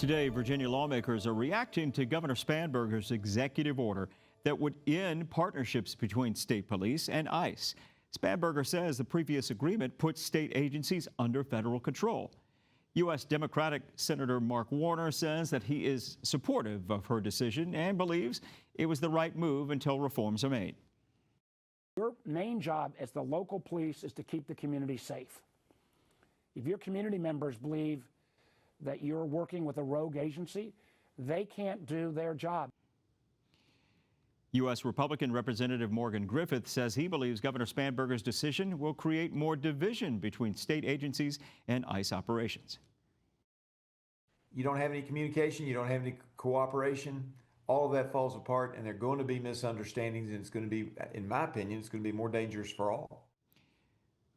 Today, Virginia lawmakers are reacting to Governor Spanberger's executive order that would end partnerships between state police and ICE. Spanberger says the previous agreement puts state agencies under federal control. U.S. Democratic Senator Mark Warner says that he is supportive of her decision and believes it was the right move until reforms are made. Your main job as the local police is to keep the community safe. If your community members believe that you're working with a rogue agency, they can't do their job. U.S. Republican Representative Morgan Griffith says he believes Governor Spanberger's decision will create more division between state agencies and ICE operations. You don't have any communication, you don't have any cooperation, all of that falls apart, and there are going to be misunderstandings, and it's going to be, in my opinion, it's going to be more dangerous for all.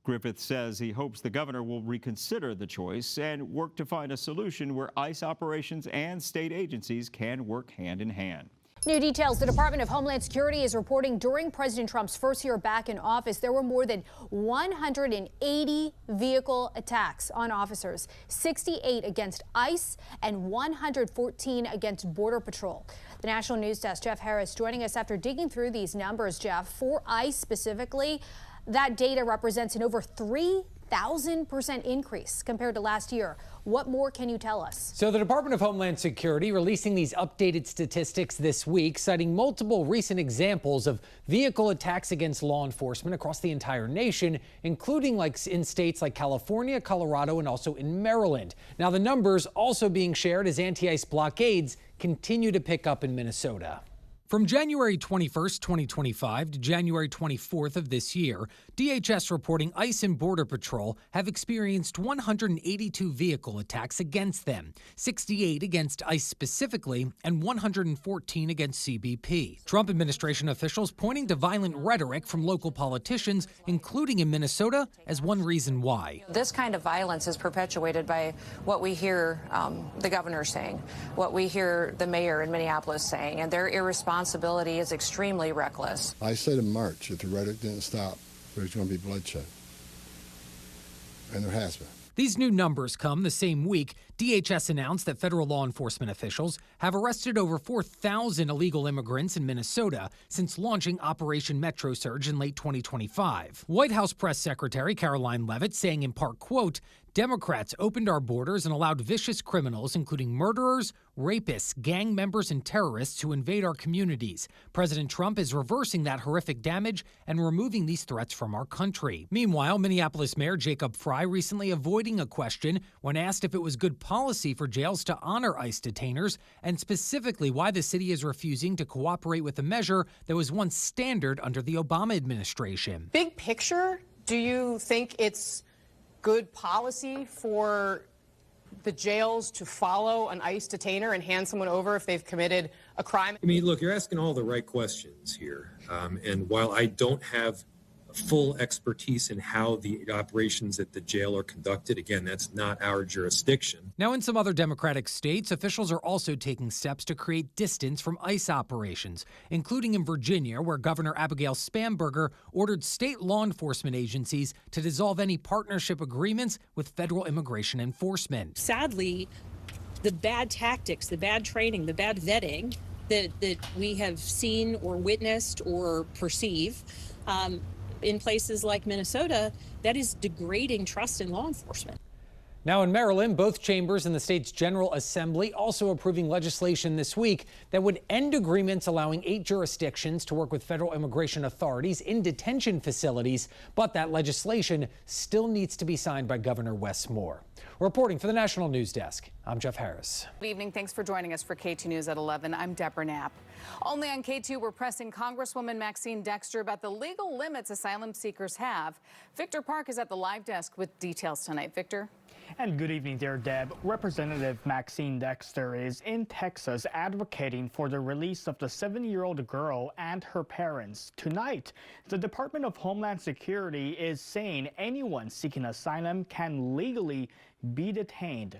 Griffith says he hopes the governor will reconsider the choice and work to find a solution where ICE operations and state agencies can work hand in hand. New details. The Department of Homeland Security is reporting during President Trump's first year back in office, there were more than 180 vehicle attacks on officers, 68 against ICE and 114 against Border Patrol. The National News Desk, Jeff Harris, joining us after digging through these numbers. Jeff, for ICE specifically, that data represents an over 3,000% increase compared to last year. What more can you tell us? So the Department of Homeland Security releasing these updated statistics this week, citing multiple recent examples of vehicle attacks against law enforcement across the entire nation, including like in states like California, Colorado, and also in Maryland. Now the numbers also being shared as anti-ICE blockades continue to pick up in Minnesota. From January 21st, 2025 to January 24th of this year, DHS reporting ICE and Border Patrol have experienced 182 vehicle attacks against them, 68 against ICE specifically, and 114 against CBP. Trump administration officials pointing to violent rhetoric from local politicians, including in Minnesota, as one reason why. This kind of violence is perpetuated by what we hear the governor saying, what we hear the mayor in Minneapolis saying, and their irresponsibility is extremely reckless. I said in March, if the rhetoric didn't stop, there's going to be bloodshed. And there has been. These new numbers come the same week DHS announced that federal law enforcement officials have arrested over 4,000 illegal immigrants in Minnesota since launching Operation Metro Surge in late 2025. White House Press Secretary Karoline Leavitt saying in part, quote, Democrats opened our borders and allowed vicious criminals, including murderers, rapists, gang members, and terrorists to invade our communities. President Trump is reversing that horrific damage and removing these threats from our country. Meanwhile, Minneapolis Mayor Jacob Frey recently avoiding a question when asked if it was good policy for jails to honor ICE detainers, and specifically why the city is refusing to cooperate with a measure that was once standard under the Obama administration. Big picture, do you think it's good policy for the jails to follow an ICE detainer and hand someone over if they've committed a crime? I mean, look, you're asking all the right questions here. And while I don't have full expertise in how the operations at the jail are conducted, again, that's not our jurisdiction. Now, in some other Democratic states, officials are also taking steps to create distance from ICE operations, including in Virginia, where Governor Abigail Spanberger ordered state law enforcement agencies to dissolve any partnership agreements with federal immigration enforcement. Sadly, the bad tactics, the bad training, the bad vetting that we have seen or witnessed or perceive in places like Minnesota, that is degrading trust in law enforcement. Now in Maryland, both chambers in the state's General Assembly also approving legislation this week that would end agreements allowing 8 jurisdictions to work with federal immigration authorities in detention facilities, but that legislation still needs to be signed by Governor Wes Moore. Reporting for the National News Desk, I'm Jeff Harris. Good evening. Thanks for joining us for KT News at 11. I'm Deborah Knapp. Only on K2, we're pressing Congresswoman Maxine Dexter about the legal limits asylum seekers have. Victor Park is at the live desk with details tonight. Victor? And good evening there, Deb. Representative Maxine Dexter is in Texas advocating for the release of the 7-year-old girl and her parents. Tonight, the Department of Homeland Security is saying anyone seeking asylum can legally be detained.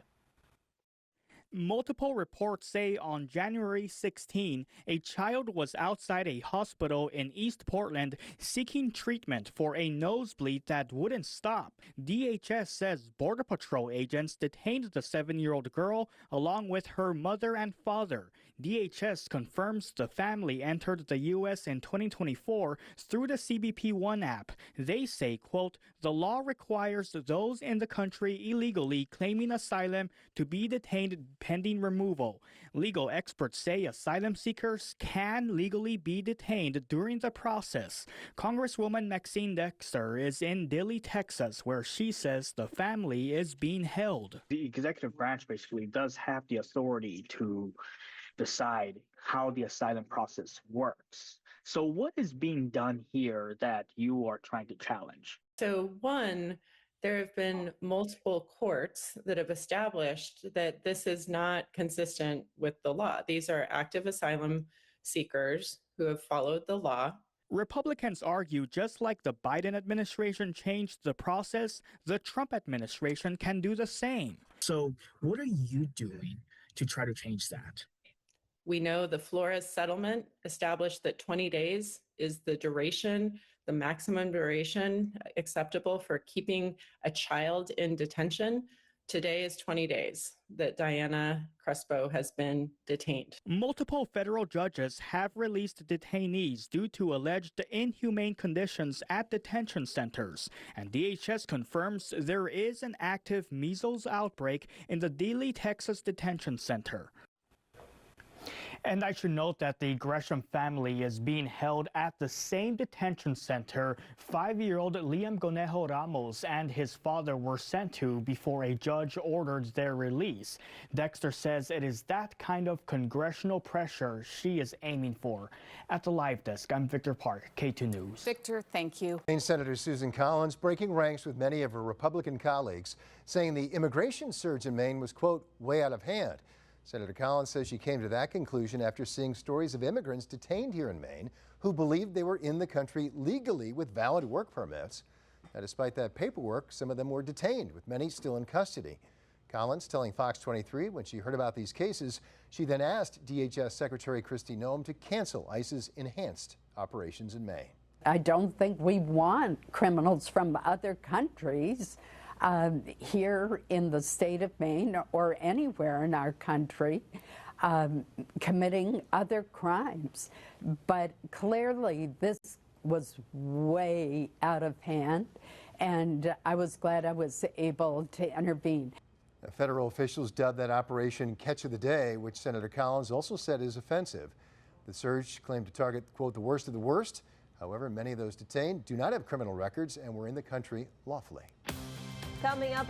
Multiple reports say on January 16, a child was outside a hospital in East Portland seeking treatment for a nosebleed that wouldn't stop. DHS says Border Patrol agents detained the 7-year-old girl along with her mother and father. DHS confirms the family entered the U.S. in 2024 through the CBP One app. They say, quote, "The law requires those in the country illegally claiming asylum to be detained pending removal." Legal experts say asylum seekers can legally be detained during the process. Congresswoman Maxine Dexter is in Dilley, Texas, where she says the family is being held. The executive branch basically does have the authority to decide how the asylum process works. So what is being done here that you are trying to challenge? So one, there have been multiple courts that have established that this is not consistent with the law. These are active asylum seekers who have followed the law. Republicans argue just like the Biden administration changed the process, the Trump administration can do the same. So what are you doing to try to change that? We know the Flores settlement established that 20 days is the duration, the maximum duration acceptable for keeping a child in detention. Today is 20 days that Diana Crespo has been detained. Multiple federal judges have released detainees due to alleged inhumane conditions at detention centers, and DHS confirms there is an active measles outbreak in the Dilley, Texas detention center. And I should note that the Gresham family is being held at the same detention center 5-year-old Liam Gonejo Ramos and his father were sent to before a judge ordered their release. Dexter says it is that kind of congressional pressure she is aiming for. At the live desk, I'm Victor Park, K2 News. Victor, thank you. Maine Senator Susan Collins breaking ranks with many of her Republican colleagues, saying the immigration surge in Maine was, quote, way out of hand. Senator Collins says she came to that conclusion after seeing stories of immigrants detained here in Maine who believed they were in the country legally with valid work permits. Now, despite that paperwork, some of them were detained, with many still in custody. Collins telling Fox 23 when she heard about these cases, she then asked DHS Secretary Kristi Noem to cancel ICE's enhanced operations in Maine. I don't think we want criminals from other countries here in the state of Maine or anywhere in our country committing other crimes. But clearly this was way out of hand, and I was glad I was able to intervene. Federal officials dubbed that operation Catch of the Day, which Senator Collins also said is offensive. The surge claimed to target, quote, the worst of the worst. However, many of those detained do not have criminal records and were in the country lawfully. Coming up